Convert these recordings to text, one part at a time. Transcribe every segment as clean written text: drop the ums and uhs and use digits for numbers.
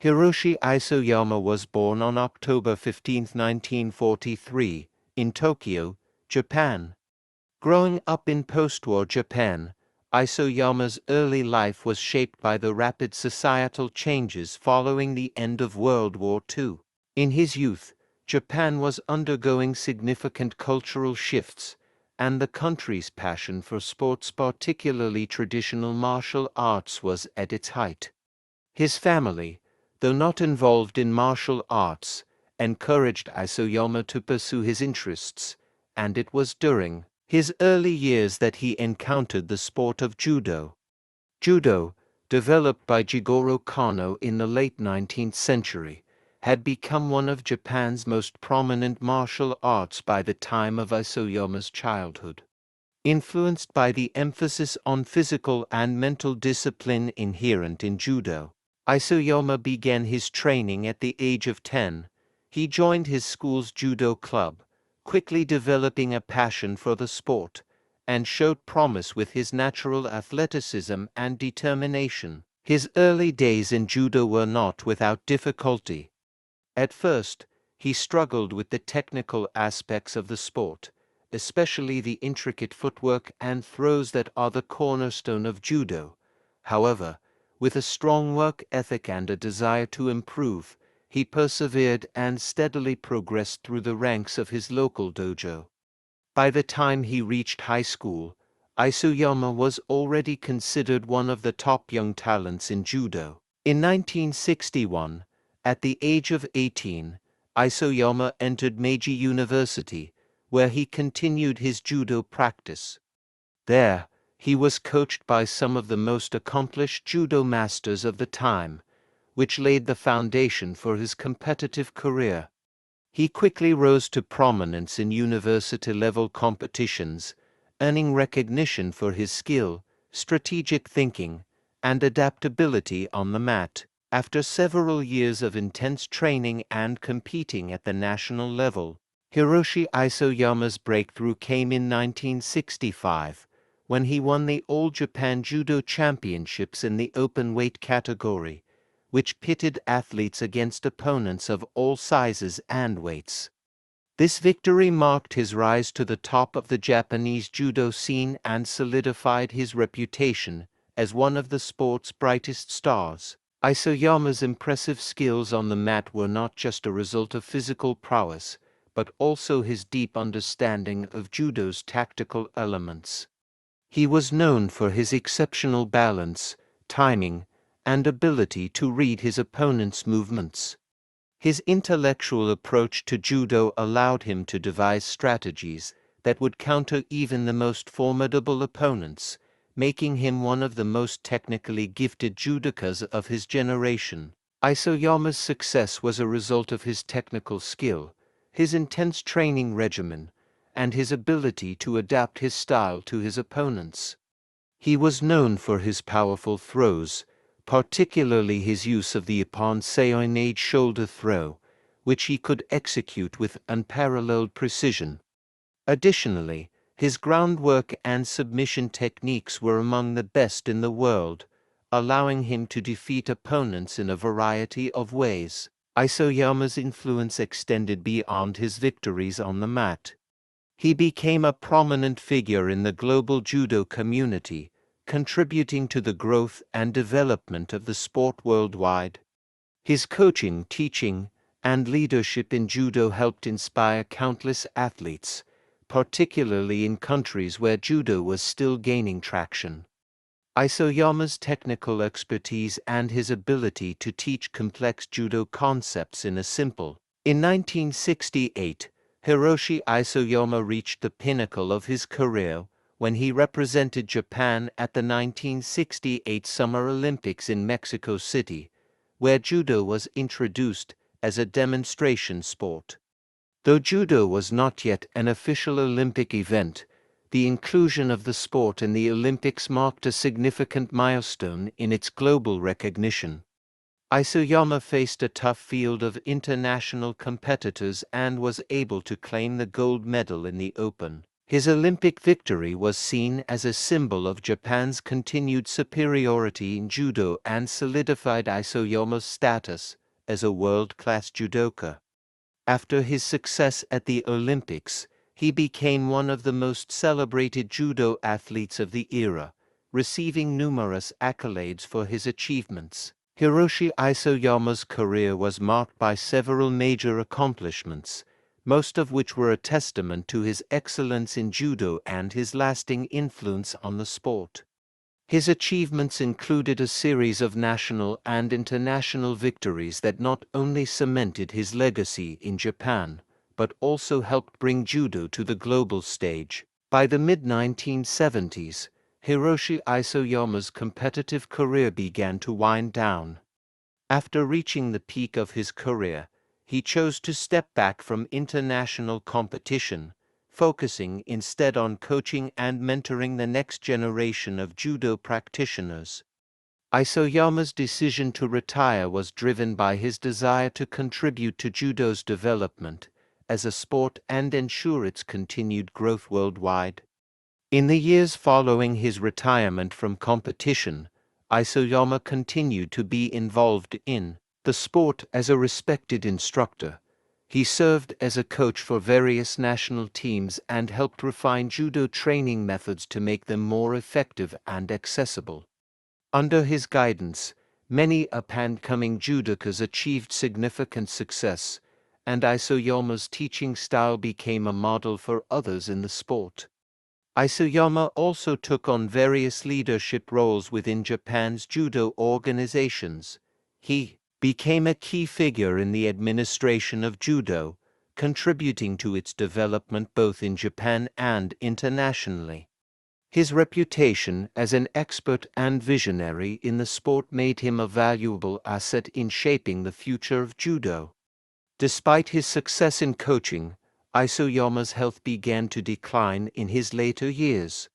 Hiroshi Isoyama was born on October 15, 1943, in Tokyo, Japan. Growing up in post-war Japan, Isoyama's early life was shaped by the rapid societal changes following the end of World War II. In his youth, Japan was undergoing significant cultural shifts, and the country's passion for sports, particularly traditional martial arts, was at its height. His family, though not involved in martial arts, encouraged Isoyama to pursue his interests, and it was during his early years that he encountered the sport of judo. Judo, developed by Jigoro Kano in the late 19th century, had become one of Japan's most prominent martial arts by the time of Isoyama's childhood. Influenced by the emphasis on physical and mental discipline inherent in judo, Isoyama began his training at the age of 10. He joined his school's judo club, quickly developing a passion for the sport, and showed promise with his natural athleticism and determination. His early days in judo were not without difficulty. At first, he struggled with the technical aspects of the sport, especially the intricate footwork and throws that are the cornerstone of judo. However, with a strong work ethic and a desire to improve, he persevered and steadily progressed through the ranks of his local dojo. By the time he reached high school, Isoyama was already considered one of the top young talents in judo. In 1961, at the age of 18, Isoyama entered Meiji University, where he continued his judo practice. There, he was coached by some of the most accomplished judo masters of the time, which laid the foundation for his competitive career. He quickly rose to prominence in university-level competitions, earning recognition for his skill, strategic thinking, and adaptability on the mat. After several years of intense training and competing at the national level, Hiroshi Isoyama's breakthrough came in 1965, when he won the All Japan Judo Championships in the open weight category, which pitted athletes against opponents of all sizes and weights. This victory marked his rise to the top of the Japanese judo scene and solidified his reputation as one of the sport's brightest stars. Isoyama's impressive skills on the mat were not just a result of physical prowess, but also his deep understanding of judo's tactical elements. He was known for his exceptional balance, timing, and ability to read his opponent's movements. His intellectual approach to judo allowed him to devise strategies that would counter even the most formidable opponents, making him one of the most technically gifted judokas of his generation. Isoyama's success was a result of his technical skill, his intense training regimen, and his ability to adapt his style to his opponents. He was known for his powerful throws, particularly his use of the Ippon Seoi shoulder throw, which he could execute with unparalleled precision. Additionally, his groundwork and submission techniques were among the best in the world, allowing him to defeat opponents in a variety of ways. Isoyama's influence extended beyond his victories on the mat. He became a prominent figure in the global judo community, contributing to the growth and development of the sport worldwide. His coaching, teaching, and leadership in judo helped inspire countless athletes, particularly in countries where judo was still gaining traction. Isoyama's technical expertise and his ability to teach complex judo concepts in a simple. In 1968, Hiroshi Isoyama reached the pinnacle of his career when he represented Japan at the 1968 Summer Olympics in Mexico City, where judo was introduced as a demonstration sport. Though judo was not yet an official Olympic event, the inclusion of the sport in the Olympics marked a significant milestone in its global recognition. Isoyama faced a tough field of international competitors and was able to claim the gold medal in the open. His Olympic victory was seen as a symbol of Japan's continued superiority in judo and solidified Isoyama's status as a world-class judoka. After his success at the Olympics, he became one of the most celebrated judo athletes of the era, receiving numerous accolades for his achievements. Hiroshi Isoyama's career was marked by several major accomplishments, most of which were a testament to his excellence in judo and his lasting influence on the sport. His achievements included a series of national and international victories that not only cemented his legacy in Japan, but also helped bring judo to the global stage. By the mid-1970s, Hiroshi Isoyama's competitive career began to wind down. After reaching the peak of his career, he chose to step back from international competition, focusing instead on coaching and mentoring the next generation of judo practitioners. Isoyama's decision to retire was driven by his desire to contribute to judo's development as a sport and ensure its continued growth worldwide. In the years following his retirement from competition, Isoyama continued to be involved in the sport as a respected instructor. He served as a coach for various national teams and helped refine judo training methods to make them more effective and accessible. Under his guidance, many up-and-coming judokas achieved significant success, and Isoyama's teaching style became a model for others in the sport. Isoyama also took on various leadership roles within Japan's judo organizations. He became a key figure in the administration of judo, contributing to its development both in Japan and internationally. His reputation as an expert and visionary in the sport made him a valuable asset in shaping the future of judo. Despite his success in coaching, Isoyama's health began to decline in his later years.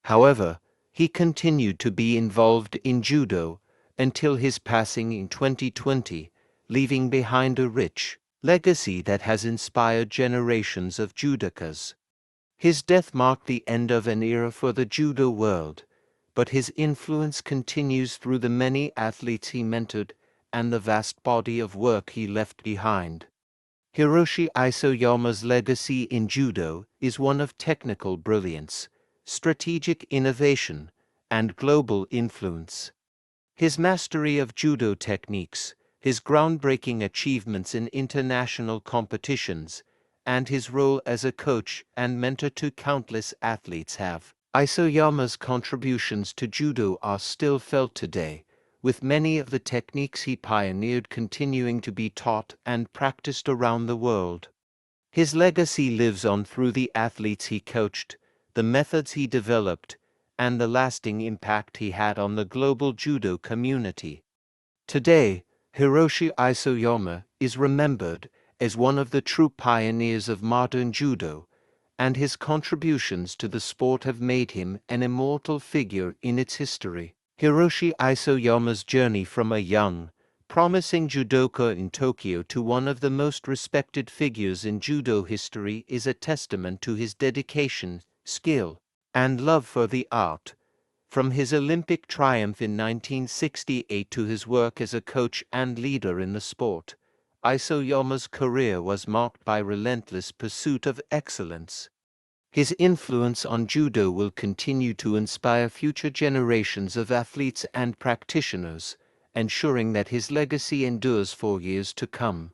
However, he continued to be involved in judo until his passing in 2020, leaving behind a rich legacy that has inspired generations of judokas. His death marked the end of an era for the judo world, but his influence continues through the many athletes he mentored and the vast body of work he left behind. Hiroshi Isoyama's legacy in judo is one of technical brilliance, strategic innovation, and global influence. His mastery of judo techniques, his groundbreaking achievements in international competitions, and his role as a coach and mentor to countless athletes have. Isoyama's contributions to judo are still felt today, with many of the techniques he pioneered continuing to be taught and practiced around the world. His legacy lives on through the athletes he coached, the methods he developed, and the lasting impact he had on the global judo community. Today, Hiroshi Isoyama is remembered as one of the true pioneers of modern judo, and his contributions to the sport have made him an immortal figure in its history. Hiroshi Isoyama's journey from a young, promising judoka in Tokyo to one of the most respected figures in judo history is a testament to his dedication, skill, and love for the art. From his Olympic triumph in 1968 to his work as a coach and leader in the sport, Isoyama's career was marked by relentless pursuit of excellence. His influence on judo will continue to inspire future generations of athletes and practitioners, ensuring that his legacy endures for years to come.